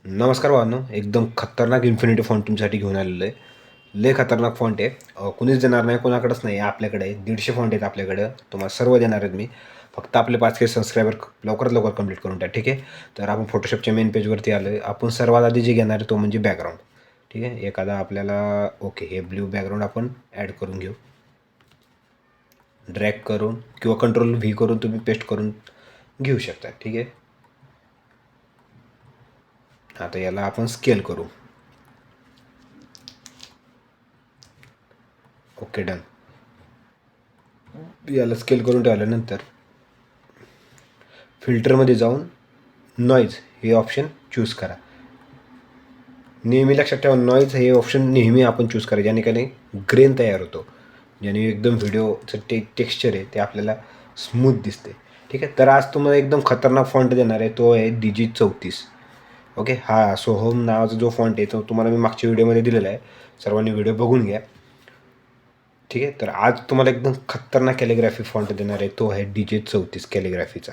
नमस्कार भावांनो, एकदम खतरनाक इन्फिनिटी फॉन्ट तुमच्यासाठी घेऊन आलेलो आहे. लय खतरनाक फॉन्ट आहे. कुणीच देणार नाही, कोणाकडेच नाही आहे. आपल्याकडे आहे. 150 फॉन्ट आहेत आपल्याकडं. तुम्हाला सर्व देणार आहेत मी. फक्त आपले 5K सबस्क्रायबर लवकरात लवकर कंप्लीट करून द्या, ठीक आहे. तर आपण फोटोशॉपच्या मेन पेजवरती आलो आहे. आपण सर्वात आधी जे घेणार आहे तो म्हणजे बॅकग्राऊंड, ठीक आहे. एखादा आपल्याला हे ब्ल्यू बॅकग्राऊंड आपण ॲड करून घेऊ. ड्रॅग करून किंवा Ctrl+V करून तुम्ही पेस्ट करून घेऊ शकता, ठीक आहे. आता याला आपण स्केल करू. Okay, done. याला स्केल करून ठेवल्यानंतर फिल्टरमध्ये जाऊन नॉईज हे ऑप्शन चूज करा. नेहमी लक्षात ठेवा, नॉईज हे ऑप्शन नेहमी आपण चूज करा, ज्याने काही ग्रेन तयार होतो, ज्याने एकदम व्हिडिओचं टेक्स्चर आहे ते आपल्याला स्मूथ दिसते, ठीक आहे. तर आज तुम्हाला एकदम खतरनाक फॉन्ट देणार आहे, तो आहे DG34. ओके, हा सोहम नावाचा जो फॉन्ट आहे तो तुम्हाला मी मागच्या व्हिडिओमध्ये दिलेला आहे. सर्वांनी व्हिडिओ बघून घ्या, ठीक आहे. तर आज तुम्हाला एकदम खतरनाक कॅलिग्राफी फॉन्ट देणार आहे, तो आहे DG34 कॅलिग्राफीचा.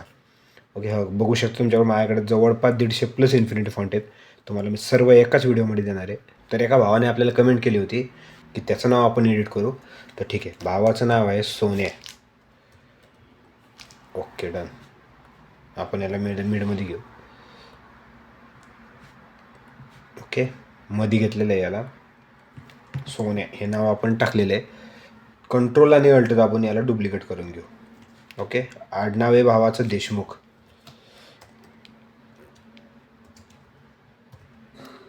ओके, हा बघू शकतो तुमच्याकडे, माझ्याकडे जवळपास 150+ इन्फिनिटी फॉन्ट आहेत. तुम्हाला मी सर्व एकाच व्हिडिओमध्ये देणार आहे. तर एका भावाने आपल्याला कमेंट केली होती की त्याचं नाव आपण एडिट करू. तर ठीक आहे, भावाचं नाव आहे सोन्या. Okay, done. आपण याला मिडमध्ये घेऊ. ओके, मध्ये घेतलेलं आहे याला. सोन्या हे नाव आपण टाकलेलं आहे. Ctrl आणि Alt दाबून याला डुप्लिकेट करून घेऊ. ओके, आडनाव आहे भावाचं देशमुख.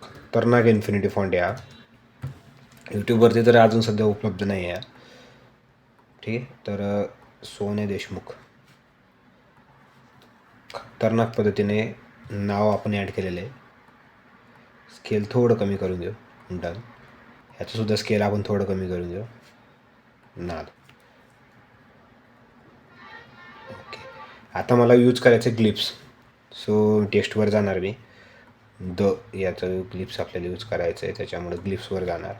खतरनाक इन्फिनिटी फॉन्ट आहे हा. यूट्यूबवरती तर अजून सध्या उपलब्ध नाही आहे, ठीक आहे. तर सोन्या देशमुख खतरनाक पद्धतीने नाव आपण ॲड केलेलं आहे. स्केल थोडं कमी करून घेऊ. डन. ह्याचंसुद्धा स्केल आपण थोडं कमी करून घेऊ. नाद. ओके, आता मला यूज करायचं ग्लिप्स. सो टेक्स्टवर जाणार मी. याचं ग्लिप्स आपल्याला यूज करायचं आहे, त्याच्यामुळे ग्लिप्सवर जाणार.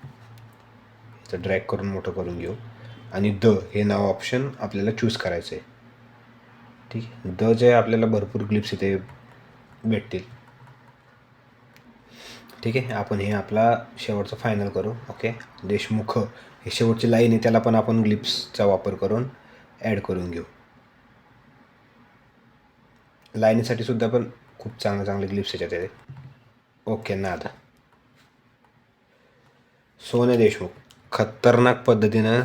याचं ड्रॅग करून मोठं करून घेऊ आणि हे नाव ऑप्शन आपल्याला चूज करायचं आहे, ठीक आहे. जे आपल्याला भरपूर ग्लिप्स इथे भेटतील, ठीक आहे. आपण हे आपला शेवटचं फायनल करू. ओके, देशमुख हे शेवटची लाईन आहे, त्याला पण आपण ग्लिप्सचा वापर करून ॲड करून घेऊ. लाईनीसाठी सुद्धा पण खूप चांगले ग्लिप्स याच्यात येते. ओके, नाद. सोन्या देशमुख खतरनाक पद्धतीनं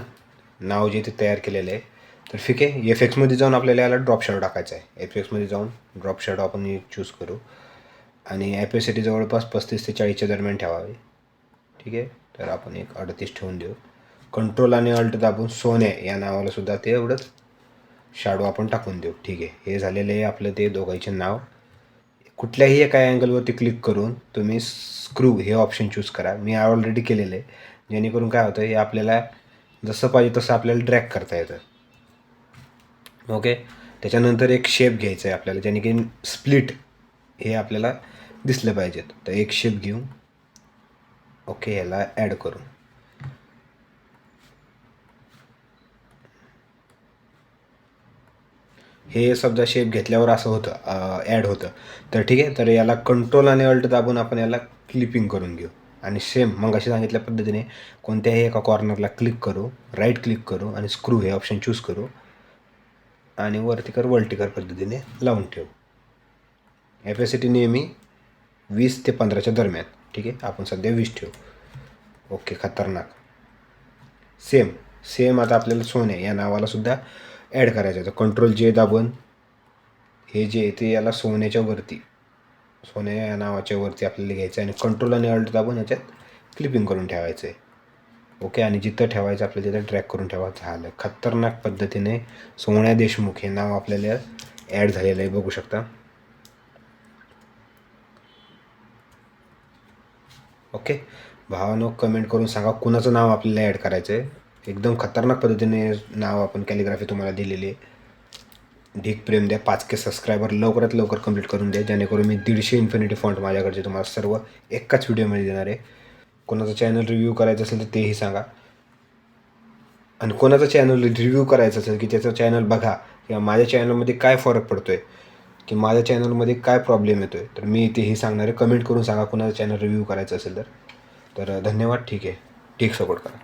नाव जे ते तयार केलेलं आहे. तर ठीक आहे, FXमध्ये जाऊन आपल्याला याला ड्रॉप शॅडो टाकायचा आहे. FXमध्ये जाऊन ड्रॉप शॅडो आपण चूज करू आणि ॲपेसिटी जवळपास 35 ते 40च्या दरम्यान ठेवावी, ठीक आहे. तर आपण एक 38 ठेवून देऊ. Ctrl आणि Alt दाबून सोन्या या नावाला सुद्धा ते एवढंच शॅडो आपण टाकून देऊ, ठीक आहे. हे झालेलं आहे आपलं ते दोघांचे नाव. कुठल्याही एका अँगलवरती क्लिक करून तुम्ही स्क्रू हे ऑप्शन चूज करा. मी ऑलरेडी केलेलं आहे, जेणेकरून काय होतं, हे आपल्याला जसं पाहिजे तसं आपल्याला ड्रॅग करता येतं. ओके, त्याच्यानंतर एक शेप घ्यायचा आहे आपल्याला, ज्याने की स्प्लिट हे आपल्याला दिसलं पाहिजेत. तर एक शेप घेऊ. ओके, ह्याला ॲड करू. हे समजा शेप घेतल्यावर असं होतं, ॲड होतं. तर ठीक आहे, तर याला Ctrl आणि Alt दाबून आपण याला क्लिपिंग करून घेऊ आणि सेम मगाशी सांगितल्या पद्धतीने कोणत्याही एका कॉर्नरला क्लिक करू, राईट क्लिक करू आणि स्क्रू हे ऑप्शन चूज करू आणि वर्टिकल पद्धतीने लावून ठेवू. ॲपेसिटी नेहमी 20 ते 15च्या दरम्यान, ठीक आहे. आपण सध्या 20 ठेवू. ओके, खतरनाक. सेम आता आपल्याला सोन्या या नावाला सुद्धा ॲड करायचं आहे. तर Ctrl+J दाबून हे जे ते याला सोन्या या नावाच्या वरती आपल्याला घ्यायचं आहे आणि Ctrl आणि Alt दाबून याच्यात क्लिपिंग करून ठेवायचं आहे. ओके, आणि जिथं ठेवायचं आपल्याला तिथं ड्रॅग करून ठेवायचं. झालं. खतरनाक पद्धतीने सोन्या देशमुख हे नाव आपल्याला ॲड झालेलं आहे, बघू शकता. ओके, भावानो कमेंट करून सांगा कुणाचं नाव आपल्याला ॲड करायचं आहे. एकदम खतरनाक पद्धतीने नाव आपण कॅलिग्राफी तुम्हाला दिलेली आहे. ढीक प्रेम द्या. 5K सबस्क्रायबर लवकरात लवकर कंप्लीट करून द्या, जेणेकरून मी 150 इन्फिनिटी फॉन्ट माझ्याकडचे तुम्हाला सर्व एकाच व्हिडिओमध्ये देणार आहे. कोणाचं चॅनल रिव्ह्यू करायचं असेल तर तेही सांगा, आणि कोणाचं चॅनल रिव्ह्यू करायचं असेल की त्याचं चॅनल बघा किंवा माझ्या चॅनलमध्ये काय फरक पडतो आहे की माझ्या चॅनलमध्ये काय प्रॉब्लेम येतो आहे. तर मी तेही सांगणार आहे. कमेंट करून सांगा कुणाचा चॅनल रिव्ह्यू करायचं असेल तर. धन्यवाद. ठीक आहे. ठीक सपोर्ट करा.